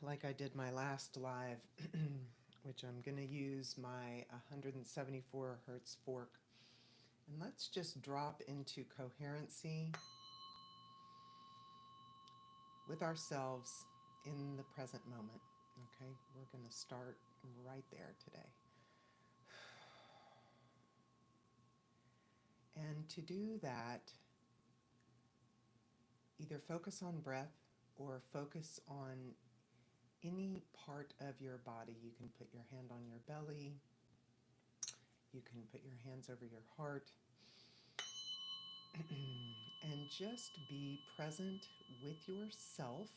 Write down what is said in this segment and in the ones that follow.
like I did my last live, which I'm going to use my 174 hertz fork. And let's just drop into coherency with ourselves in the present moment. Okay, we're going to start right there today. And to do that, either focus on breath or focus on any part of your body. You can put your hand on your belly, you can put your hands over your heart, and just be present with yourself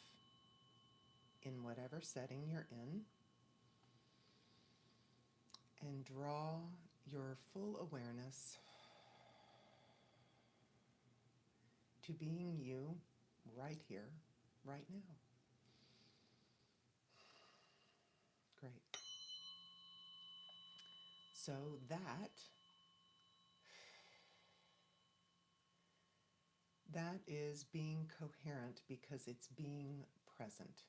in whatever setting you're in, and draw your full awareness to being you right here, right now. Great. So that is being coherent because it's being present.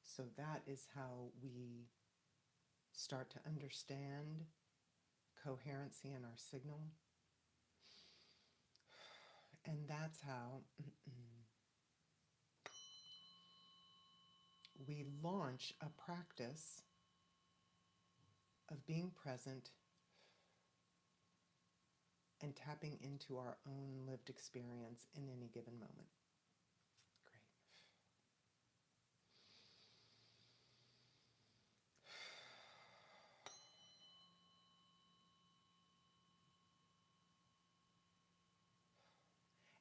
So that is how we start to understand coherency in our signal. And that's how we launch a practice of being present and tapping into our own lived experience in any given moment. Great.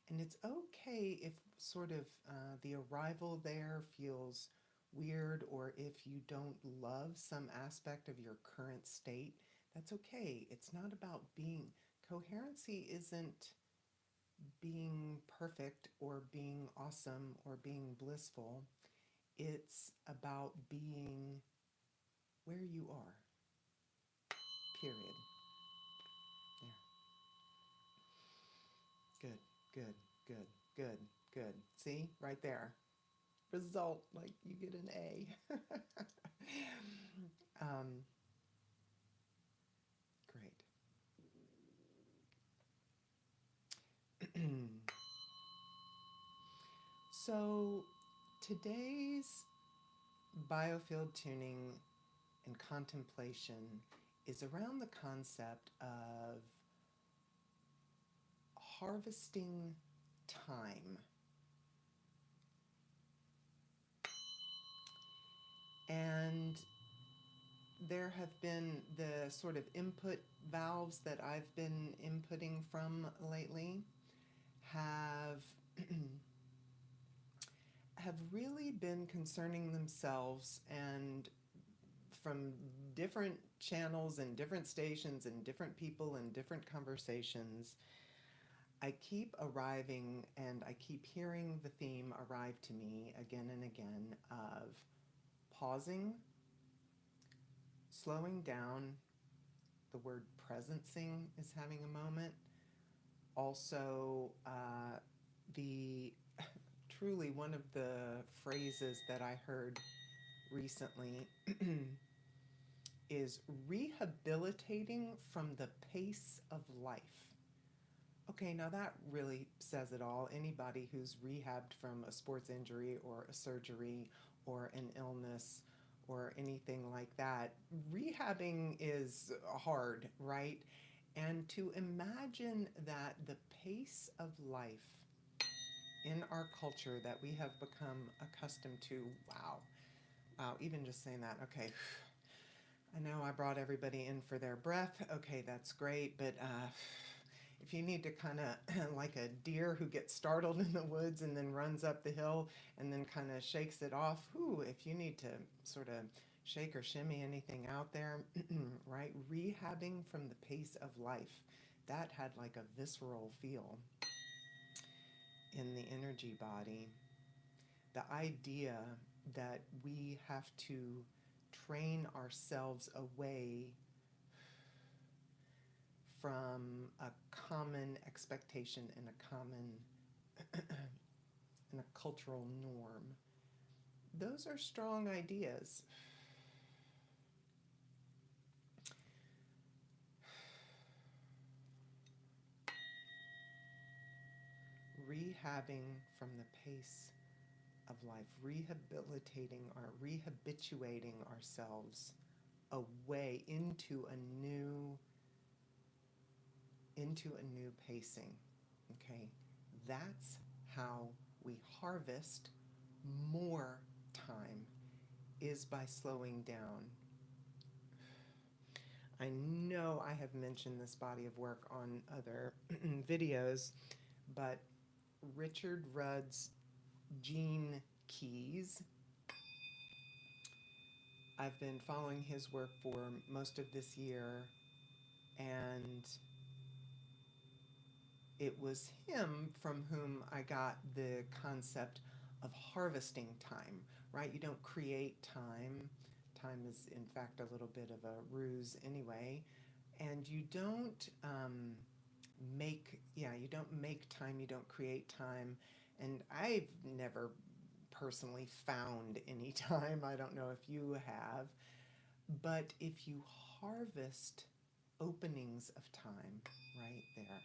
And it's okay if sort of the arrival there feels weird, or if you don't love some aspect of your current state. That's okay. It's not about being, coherency isn't being perfect or being awesome or being blissful. It's about being where you are. Period. Yeah. Good, good, good, good, good. See, right there. Result, like you get an A. um, Great. So today's biofield tuning and contemplation is around the concept of harvesting time. And there have been the sort of input valves that I've been inputting from lately have have really been concerning themselves, and from different channels and different stations and different people and different conversations, I keep arriving and I keep hearing the theme arrive to me again and again of pausing, slowing down. The word presencing is having a moment. Also, the truly one of the phrases that I heard recently is rehabilitating from the pace of life. Okay, now that really says it all. Anybody who's rehabbed from a sports injury or a surgery or an illness or anything like that, rehabbing is hard, right? And to imagine that the pace of life in our culture that we have become accustomed to, wow, even just saying that, okay, I know I brought everybody in for their breath. Okay, that's great, but if you need to kind of, like a deer who gets startled in the woods and then runs up the hill and then kind of shakes it off, if you need to sort of shake or shimmy anything out there, right? Rehabbing from the pace of life, that had like a visceral feel in the energy body. The idea that we have to train ourselves away from a common expectation and a common and a cultural norm those are strong ideas. Rehabbing from the pace of life, rehabituating ourselves away into a new pacing. Okay, that's how we harvest more time, is by slowing down. I know I have mentioned this body of work on other videos, but Richard Rudd's Gene Keys, I've been following his work for most of this year, and it was him from whom I got the concept of harvesting time, right? You don't create time. Time is, in fact, a little bit of a ruse anyway. And you don't you don't make time, you don't create time. And I've never personally found any time. I don't know if you have. But if you harvest openings of time right there,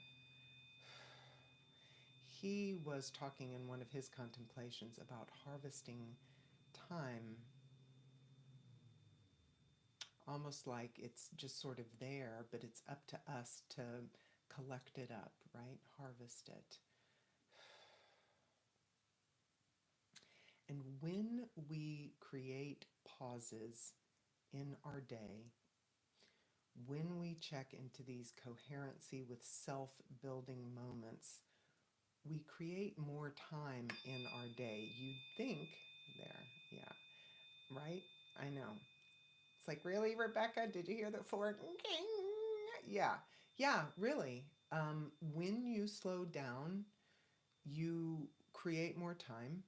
he was talking in one of his contemplations about harvesting time, almost like it's just sort of there, but it's up to us to collect it up, right? Harvest it. And when we create pauses in our day, when we check into these coherency with self-building moments, we create more time in our day. You'd think, there, yeah, right? I know. It's like, really, Rebecca? Did you hear the fork? Yeah, yeah, really. When you slow down, you create more time.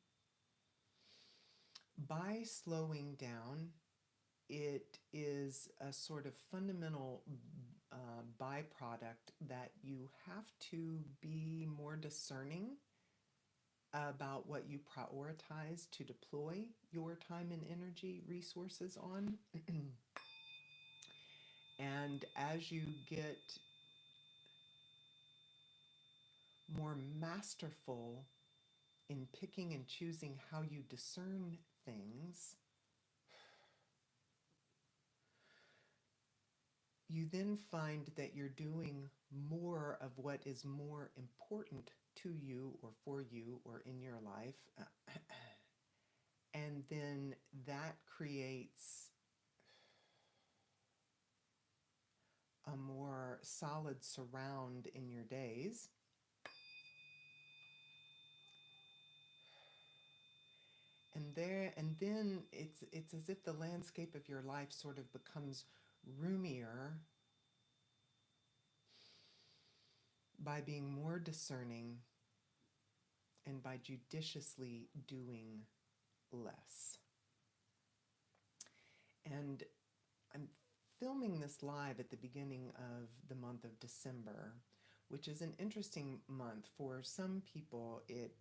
By slowing down, it is a sort of fundamental byproduct that you have to be more discerning about what you prioritize to deploy your time and energy resources on. And as you get more masterful in picking and choosing how you discern things, you then find that you're doing more of what is more important to you or for you or in your life. And then that creates a more solid surround in your days. And then it's as if the landscape of your life sort of becomes roomier by being more discerning and by judiciously doing less. And I'm filming this live at the beginning of the month of December, which is an interesting month. For some people, it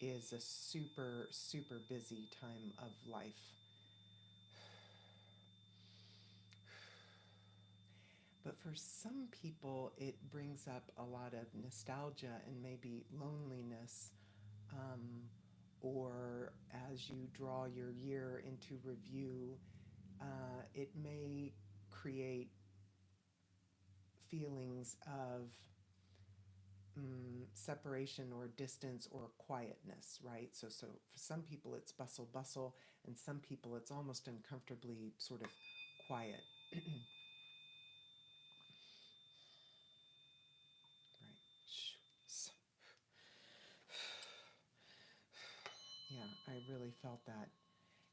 is a super, super busy time of life. But for some people, it brings up a lot of nostalgia and maybe loneliness, or as you draw your year into review, it may create feelings of separation or distance or quietness, right? So for some people it's bustle, bustle, and some people it's almost uncomfortably sort of quiet. Right. Yeah, I really felt that.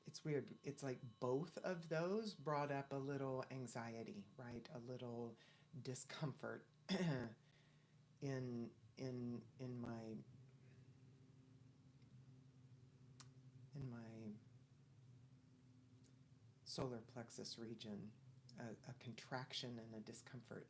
It's weird. It's like both of those brought up a little anxiety, right? A little discomfort in my solar plexus region, a contraction and a discomfort.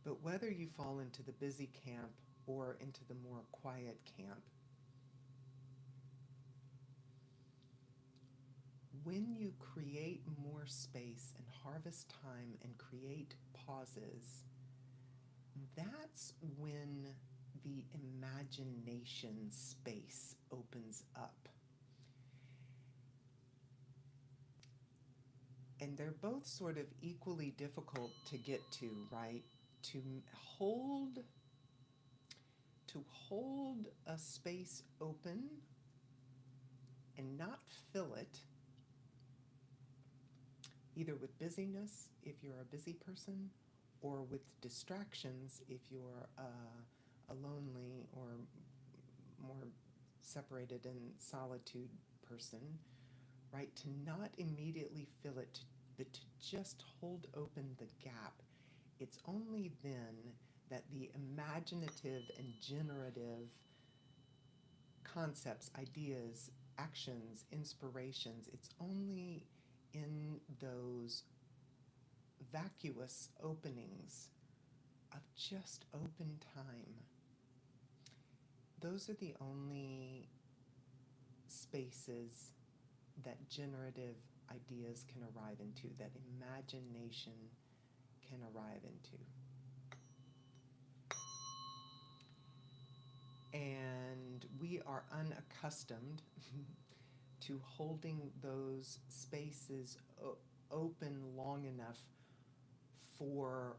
But whether you fall into the busy camp or into the more quiet camp, when you create more space and harvest time and create pauses, that's when the imagination space opens up. And they're both sort of equally difficult to get to, right? To hold to hold a space open and not fill it, either with busyness if you're a busy person, or with distractions if you're a lonely or more separated in solitude person, right? To not immediately fill it, but to just hold open the gap. It's only then that the imaginative and generative concepts, ideas, actions, inspirations, it's only in those vacuous openings of just open time. Those are the only spaces that generative ideas can arrive into, that imagination can arrive into. And we are unaccustomed to holding those spaces open long enough for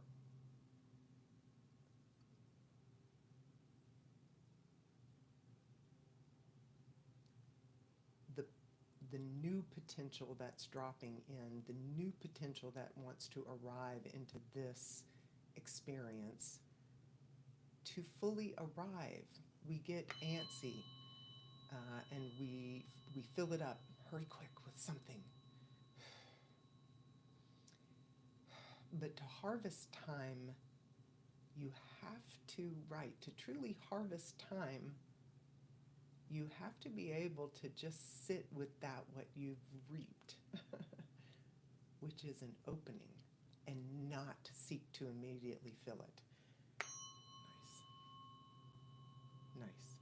the the new potential that's dropping in, the new potential that wants to arrive into this experience to fully arrive. We get antsy, and we fill it up. Hurry quick with something. But to harvest time, you have to, right, to truly harvest time, you have to be able to just sit with that, what you've reaped, which is an opening, and not seek to immediately fill it. Nice. Nice.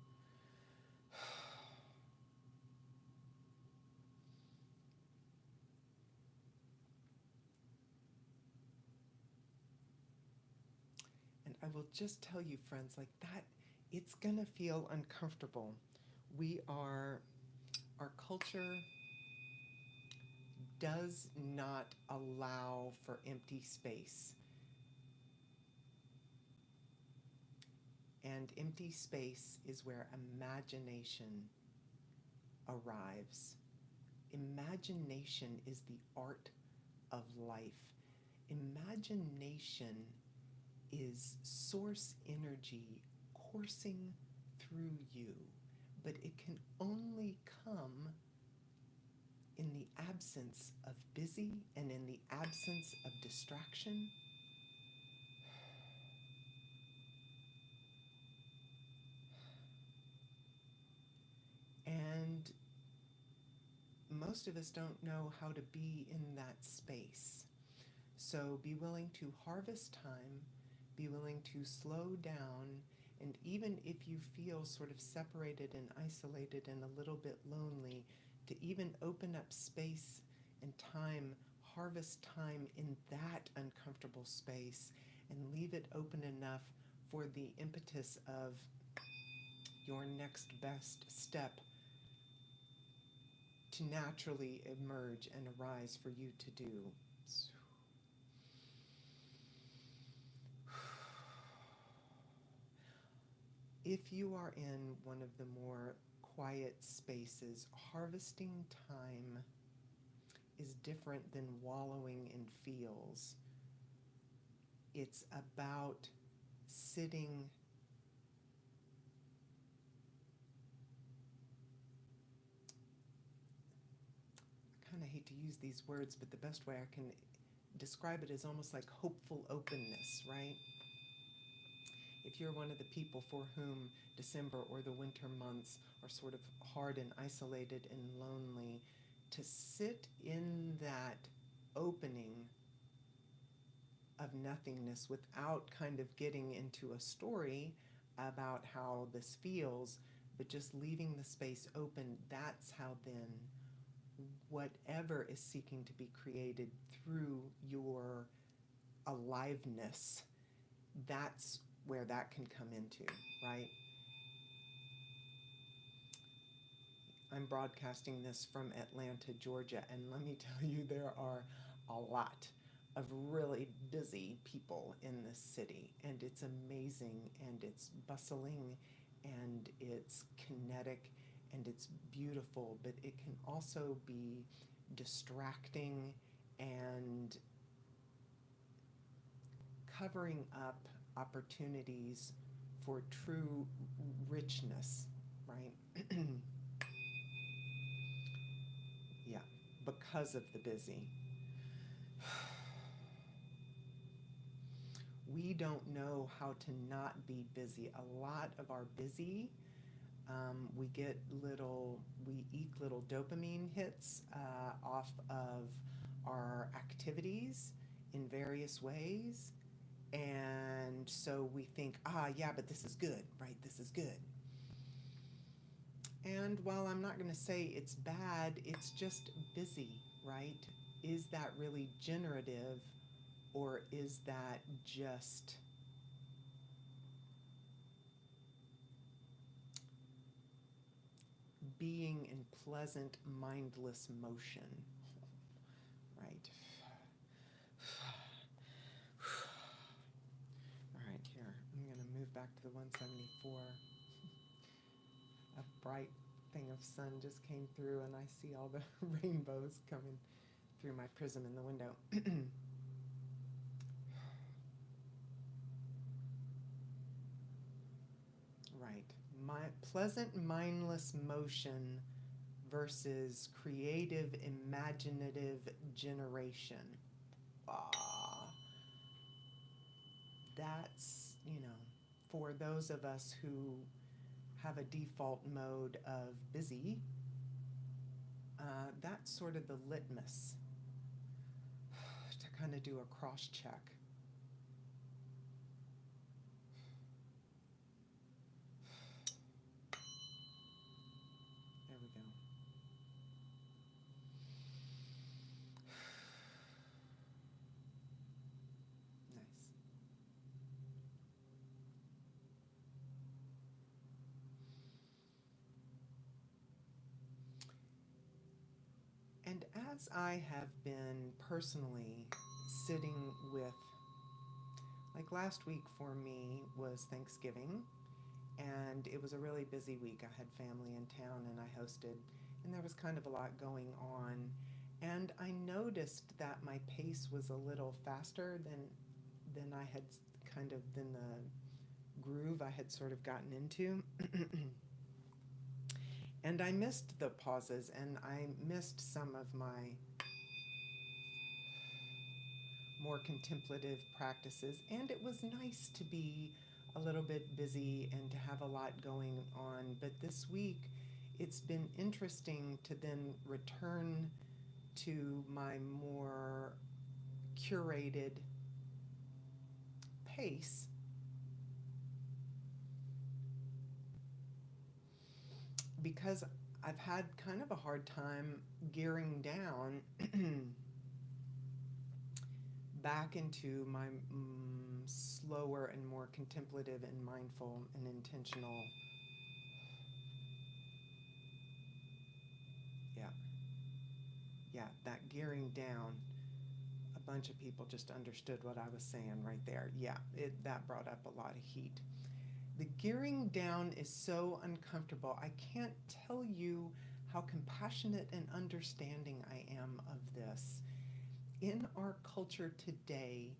And I will just tell you, friends, like that, it's going to feel uncomfortable. Our culture does not allow for empty space. And empty space is where imagination arrives. Imagination is the art of life. Imagination is source energy coursing through you, but it can only come in the absence of busy and in the absence of distraction. And most of us don't know how to be in that space. So be willing to harvest time, be willing to slow down, and even if you feel sort of separated and isolated and a little bit lonely, to even open up space and time, harvest time in that uncomfortable space, and leave it open enough for the impetus of your next best step to naturally emerge and arise for you to do. If you are in one of the more quiet spaces, harvesting time is different than wallowing in feels. It's about sitting I kind of hate to use these words, but the best way I can describe it is almost like hopeful openness, right? If you're one of the people for whom December or the winter months are sort of hard and isolated and lonely, to sit in that opening of nothingness without kind of getting into a story about how this feels, but just leaving the space open. That's how then whatever is seeking to be created through your aliveness, that's where that can come into, right? I'm broadcasting this from Atlanta, Georgia, and let me tell you, there are a lot of really busy people in this city, and it's amazing, and it's bustling, and it's kinetic, and it's beautiful, but it can also be distracting and covering up opportunities for true richness, right? Yeah, because of the busy. We don't know how to not be busy. A lot of our busy, we eke little dopamine hits off of our activities in various ways. And so we think, yeah, but this is good, right? This is good. And while I'm not going to say it's bad, it's just busy, right? Is that really generative, or is that just being in pleasant, mindless motion, right? All right, here, I'm going to move back to the 174. A bright thing of sun just came through, and I see all the rainbows coming through my prism in the window. Right. Pleasant, mindless motion versus creative, imaginative generation. Ah, that's, for those of us who have a default mode of busy, that's sort of the litmus to kind of do a cross check. There we go. Nice. And as I have been personally sitting with, like last week for me was Thanksgiving, and it was a really busy week. I had family in town and I hosted, and there was kind of a lot going on. And I noticed that my pace was a little faster than I had than the groove I had sort of gotten into. And I missed the pauses, and I missed some of my more contemplative practices. And it was nice to be a little bit busy and to have a lot going on. But this week, it's been interesting to then return to my more curated pace. Because I've had kind of a hard time gearing down back into my slower and more contemplative and mindful and intentional. Yeah. Yeah, that gearing down. A bunch of people just understood what I was saying right there. Yeah, that brought up a lot of heat. The gearing down is so uncomfortable. I can't tell you how compassionate and understanding I am of this. In our culture today,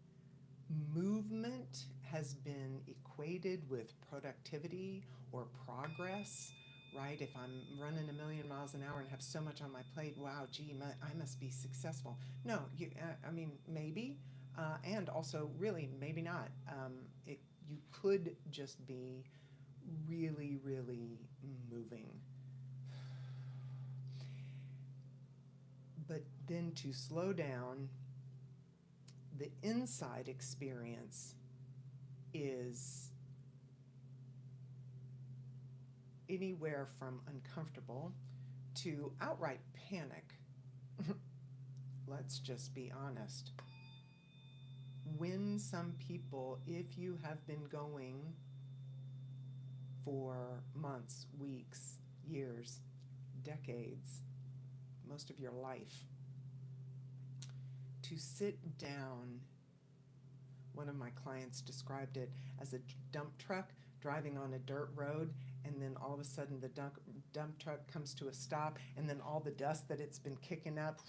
movement has been equated with productivity or progress, right? If I'm running 1,000,000 miles an hour and have so much on my plate, wow, gee, I must be successful. No, I mean, maybe, and also really maybe not. You could just be really, really moving. But then to slow down, The inside experience is anywhere from uncomfortable to outright panic. Let's just be honest. When some people, if you have been going for months, weeks, years, decades, most of your life, to sit down, one of my clients described it as a dump truck driving on a dirt road, and then all of a sudden the dump truck comes to a stop, and then all the dust that it's been kicking up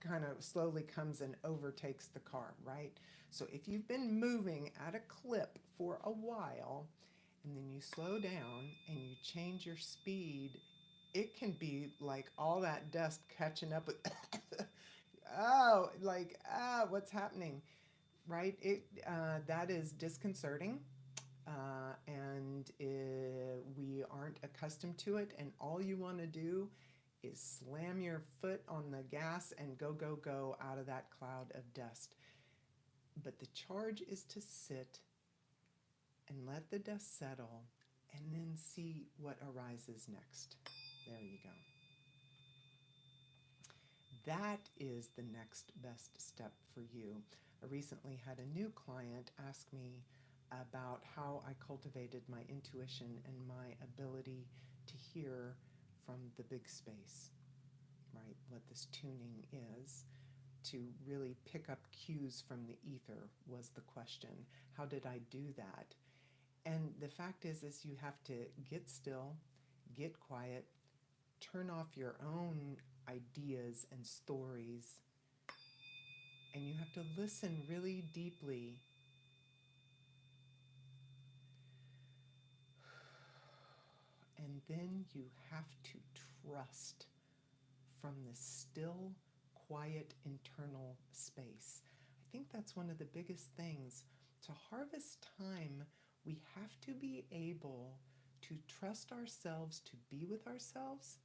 kind of slowly comes and overtakes the car, right? So if you've been moving at a clip for a while, and then you slow down and you change your speed, it can be like all that dust catching up with, oh, like, what's happening, right? That is disconcerting, and we aren't accustomed to it, and all you want to do is slam your foot on the gas and go, go, go out of that cloud of dust. But the charge is to sit and let the dust settle and then see what arises next. There you go. That is the next best step for you. I recently had a new client ask me about how I cultivated my intuition and my ability to hear from the big space, right? What this tuning is, to really pick up cues from the ether was the question. How did I do that? And the fact is you have to get still, get quiet, turn off your own ideas and stories, and you have to listen really deeply. And then you have to trust from the still, quiet, internal space. I think that's one of the biggest things. To harvest time, we have to be able to trust ourselves to be with ourselves,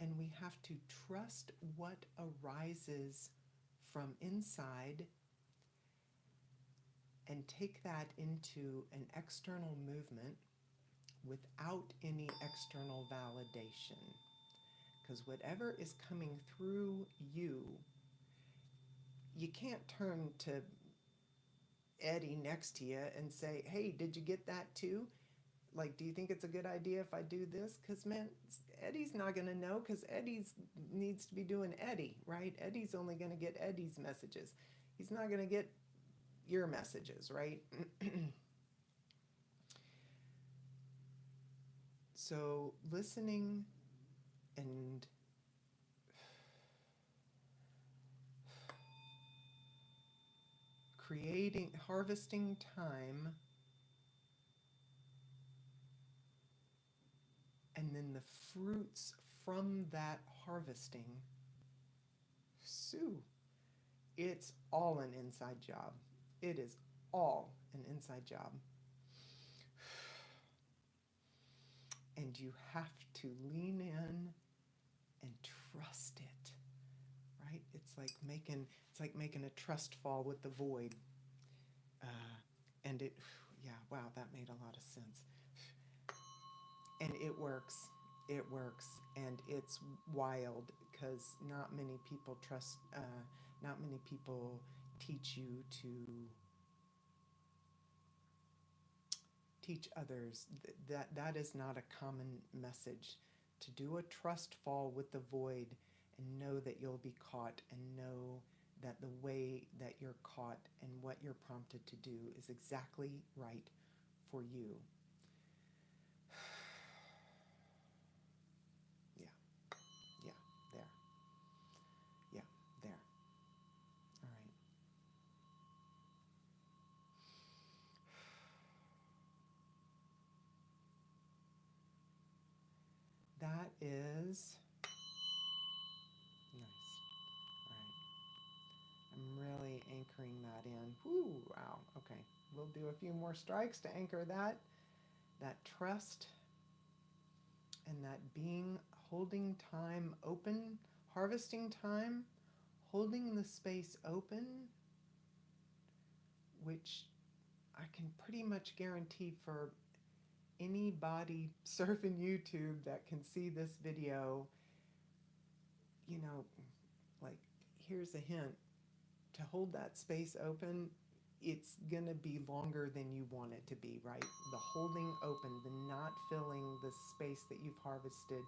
and we have to trust what arises from inside and take that into an external movement without any external validation. Because whatever is coming through you, you can't turn to Eddie next to you and say, hey, did you get that too? Like, do you think it's a good idea if I do this? Because, man, Eddie's not going to know, because Eddie needs to be doing Eddie, right? Eddie's only going to get Eddie's messages. He's not going to get your messages, right? So listening and harvesting time, and then the fruits from that harvesting, it's all an inside job. It is all an inside job. And you have to lean in and trust it, right? It's like making a trust fall with the void. And yeah, wow, that made a lot of sense. And it works. It works, and it's wild, because not many people not many people teach you to teach others. That is not a common message. To do a trust fall with the void and know that you'll be caught, and know that the way that you're caught and what you're prompted to do is exactly right for you. Yeah, yeah, there. Yeah, there. All right. That is nice. All right. I'm really anchoring that in. Whoo, wow. Okay. We'll do a few more strikes to anchor that trust, and that being, holding time open, harvesting time, holding the space open which I can pretty much guarantee for anybody surfing YouTube that can see this video, you know, like, here's a hint. To hold that space open, it's going to be longer than you want it to be, right? The holding open, the not filling the space that you've harvested.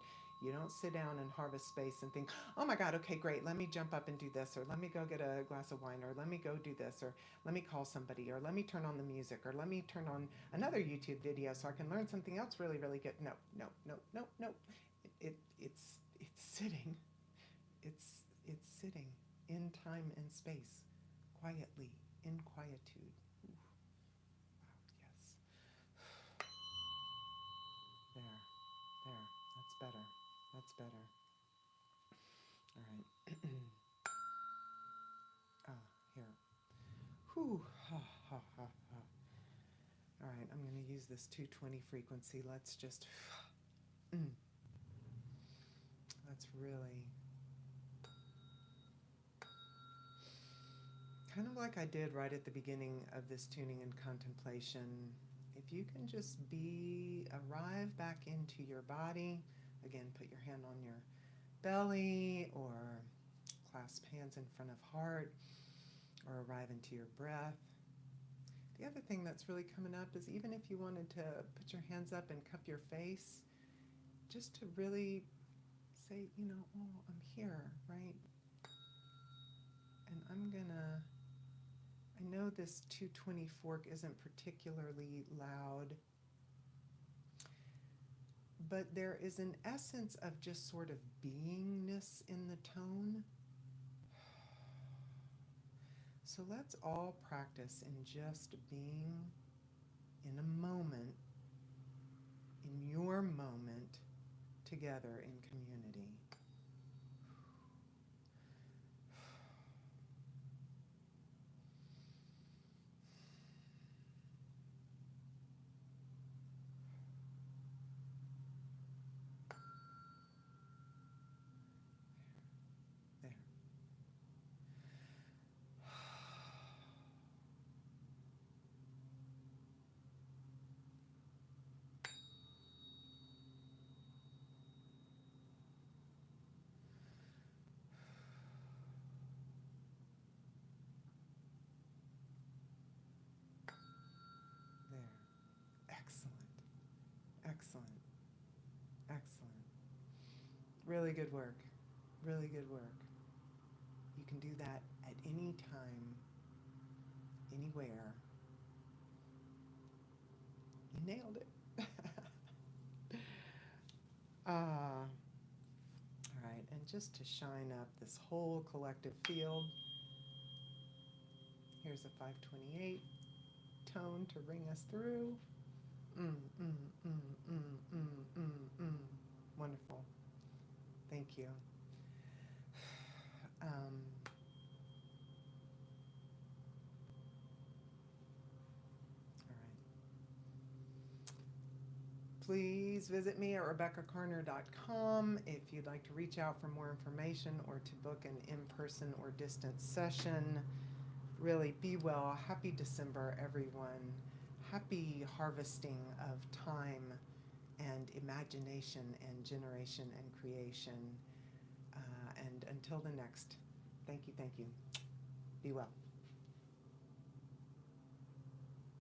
You don't sit down and harvest space and think, oh my God, okay, great, let me jump up and do this, or let me go get a glass of wine, or let me go do this, or let me call somebody, or let me turn on the music, or let me turn on another YouTube video so I can learn something else really, really good. No, no, no, no, no. It's sitting. It's sitting in time and space, quietly, in quietude. Ooh, wow, yes. There, there. That's better. That's better. All right. Here. Whew. Ha, ha, ha, ha. All right, I'm going to use this 220 frequency. Let's just. Let's really. Kind of like I did right at the beginning of this tuning and contemplation. If you can just arrive back into your body, again, put your hand on your belly or clasp hands in front of heart or arrive into your breath. The other thing that's really coming up is even if you wanted to put your hands up and cup your face, just to really say, oh, I'm here, right? And I know this 220 fork isn't particularly loud, but there is an essence of just sort of beingness in the tone. So let's all practice in just being in a moment, in your moment, together in community. There. There. Excellent. Excellent. Excellent. Really good work. Really good work. You can do that at any time, anywhere. You nailed it. All right, and just to shine up this whole collective field, here's a 528 tone to ring us through. Mm, mm, mm, mm, mm, mm, mm. Wonderful. Thank you. All right. Please visit me at RebeccaCarner.com if you'd like to reach out for more information or to book an in-person or distance session. Really, be well. Happy December, everyone. Happy harvesting of time and imagination and generation and creation. And until the next, thank you, thank you. Be well.